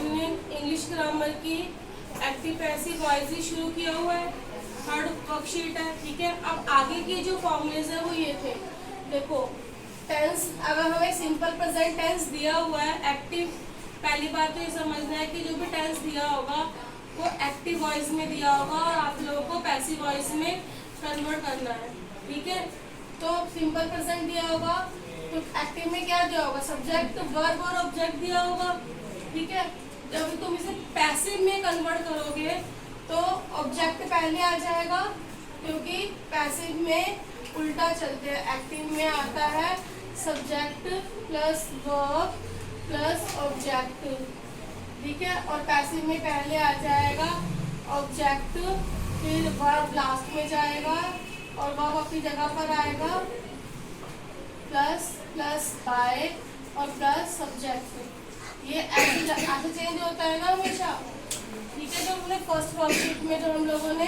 हमने English grammar की active passive voice ही शुरू किया हुआ है, थर्ड वर्कशीट है। ठीक है, अब आगे के जो फॉर्मूलेज है वो ये थे। देखो टेंस, अगर हमें सिंपल प्रेजेंट टेंस दिया हुआ है एक्टिव, पहली बात तो ये समझना है कि जो भी टेंस दिया होगा वो एक्टिव वॉइस में दिया होगा और आप लोगों को पैसिव वॉइस में कन्वर्ट करना है। ठीक है, तो सिंपल प्रेजेंट दिया होगा तो एक्टिव में क्या दिया होगा, सब्जेक्ट वर्ब और ऑब्जेक्ट दिया होगा। ठीक है, जब तुम इसे पैसिव में कन्वर्ट करोगे तो ऑब्जेक्ट पहले आ जाएगा, क्योंकि पैसिव में उल्टा चलते हैं। एक्टिव में आता है subject plus verb plus object. ठीक है, और पैसिव में पहले आ जाएगा ऑब्जेक्ट, फिर वर्ब लास्ट में जाएगा और वर्ब अपनी जगह पर आएगा, प्लस प्लस बाय और प्लस सब्जेक्ट। ये ऐसे चेंज होता है ना हमेशा। ठीक है, जो हमने फर्स्ट वर्कशीट में जो हम लोगों ने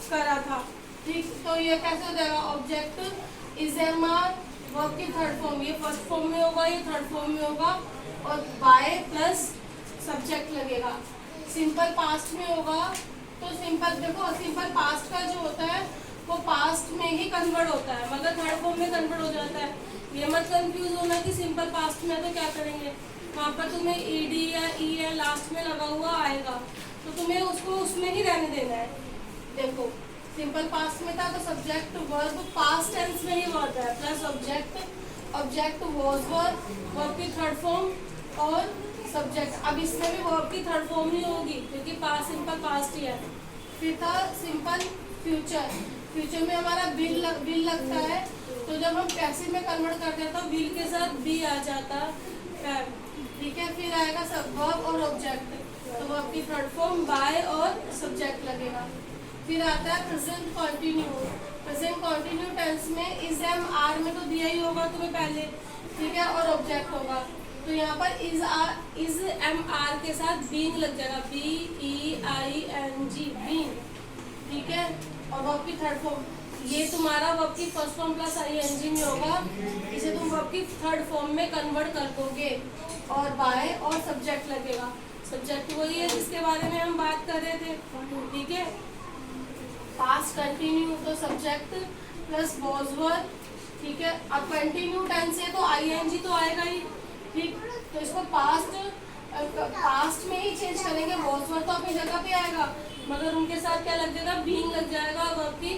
करा था। ठीक, तो ये कैसे हो जाएगा, object is am are, verb की थर्ड फॉर्म, ये फर्स्ट फॉर्म में होगा, ये थर्ड फॉर्म में होगा, और बाय प्लस सब्जेक्ट लगेगा। सिंपल पास्ट में होगा तो सिंपल, देखो सिंपल पास्ट का जो होता है वो पास्ट में ही कन्वर्ट होता है, मगर थर्ड फॉर्म में कन्वर्ट हो जाता है। ये मत कंफ्यूज होना कि सिंपल पास्ट में तो क्या करेंगे, वहाँ पर तुम्हें ईडी या ई या लास्ट में लगा हुआ आएगा, तो तुम्हें उसको उसमें ही रहने देना है। देखो सिंपल पास्ट में था तो सब्जेक्ट वर्ब पास्ट टेंस में ही वर्ब है, plus object, object was verb, verb की थर्ड फॉर्म और सब्जेक्ट। अब इसमें भी वर्ब की थर्ड फॉर्म नहीं होगी क्योंकि पास्ट सिंपल पास्ट ही है। फिर था सिंपल फ्यूचर, फ्यूचर में हमारा विल लगता है, तो जब हम पैसिव में कन्वर्ट करते हैं तो विल के साथ बी आ जाता है। ठीक है, फिर आएगा सब वर्ब और ऑब्जेक्ट, तो वर्ब की थर्ड फॉर्म बाय और सब्जेक्ट लगेगा। फिर आता है present continue, present continue tense में इज एम आर में तो दिया ही होगा तुम्हें पहले। ठीक है, और ऑब्जेक्ट होगा, तो यहाँ पर इज एम आर के साथ बीइंग लग जाएगा, B E I N G, being. ठीक है, और वर्ब की थर्ड फॉर्म, ये तुम्हारा वर्ब की first form plus I N G में होगा, इसे तुम वर्ब की थर्ड फॉर्म में कन्वर्ट कर दोगे, और बाय और सब्जेक्ट लगेगा। सब्जेक्ट वही है जिसके बारे में हम बात कर रहे थे। ठीक है, पास्ट कंटिन्यू तो सब्जेक्ट प्लस वाज वर्ब। ठीक है, अब कंटिन्यू टेंस है तो आई एन जी तो आएगा ही। ठीक, तो इसको पास्ट में ही चेंज करेंगे, वाज वर्ब तो अपनी जगह पे आएगा, मगर उनके साथ क्या लग जाएगा, बीइंग लग जाएगा और वर्ब की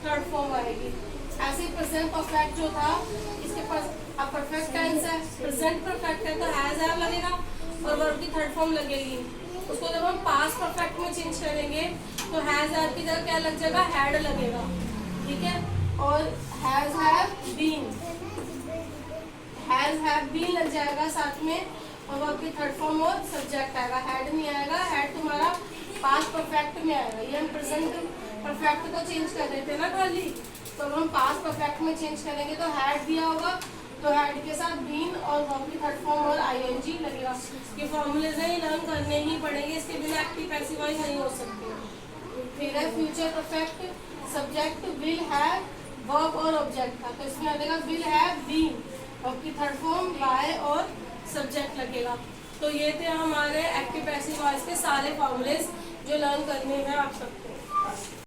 थर्ड फॉर्म आएगी। ऐसे प्रेजेंट परफेक्ट जो था, इसके पास अब परफेक्ट टेंस है, प्रेजेंट परफेक्ट है तो हैज हैव लगेगा और वर्ब की थर्ड फॉर्म लगेगी। उसको जब हम पास्ट परफेक्ट में चेंज करेंगे तो हैज हैव की जगह क्या लग जाएगा, हैड लगेगा। ठीक है, और has have been, has have been लग जाएगा साथ में, और वर्ब की थर्ड फॉर्म और सब्जेक्ट आएगा, हैड नहीं आएगा, हैड तुम्हारा पास्ट परफेक्ट में आएगा। ये हम प्रेजेंट परफेक्ट को चेंज कर देते ना खाली, तो हम पास्ट परफेक्ट में चेंज करेंगे तो हैड दिया होगा, तो हैड के साथ बीन और वर्ब की थर्ड फॉर्म और आईएनजी लगेगा। ये फॉर्मूलेज हैं, लर्न करने ही पड़ेंगे, इसके बिना एक्टिव पैसिव वॉइस नहीं हो सकती। फिर है future perfect, subject will have, verb और ऑब्जेक्ट था, तो इसमें आ जाएगा विल हैव बीन, वर्ब की थर्ड फॉर्म बाय और सब्जेक्ट लगेगा। तो ये थे हमारे एक्टिव पैसिव वॉइस के सारे फॉर्मूलेज जो लर्न करने हैं आप सबको।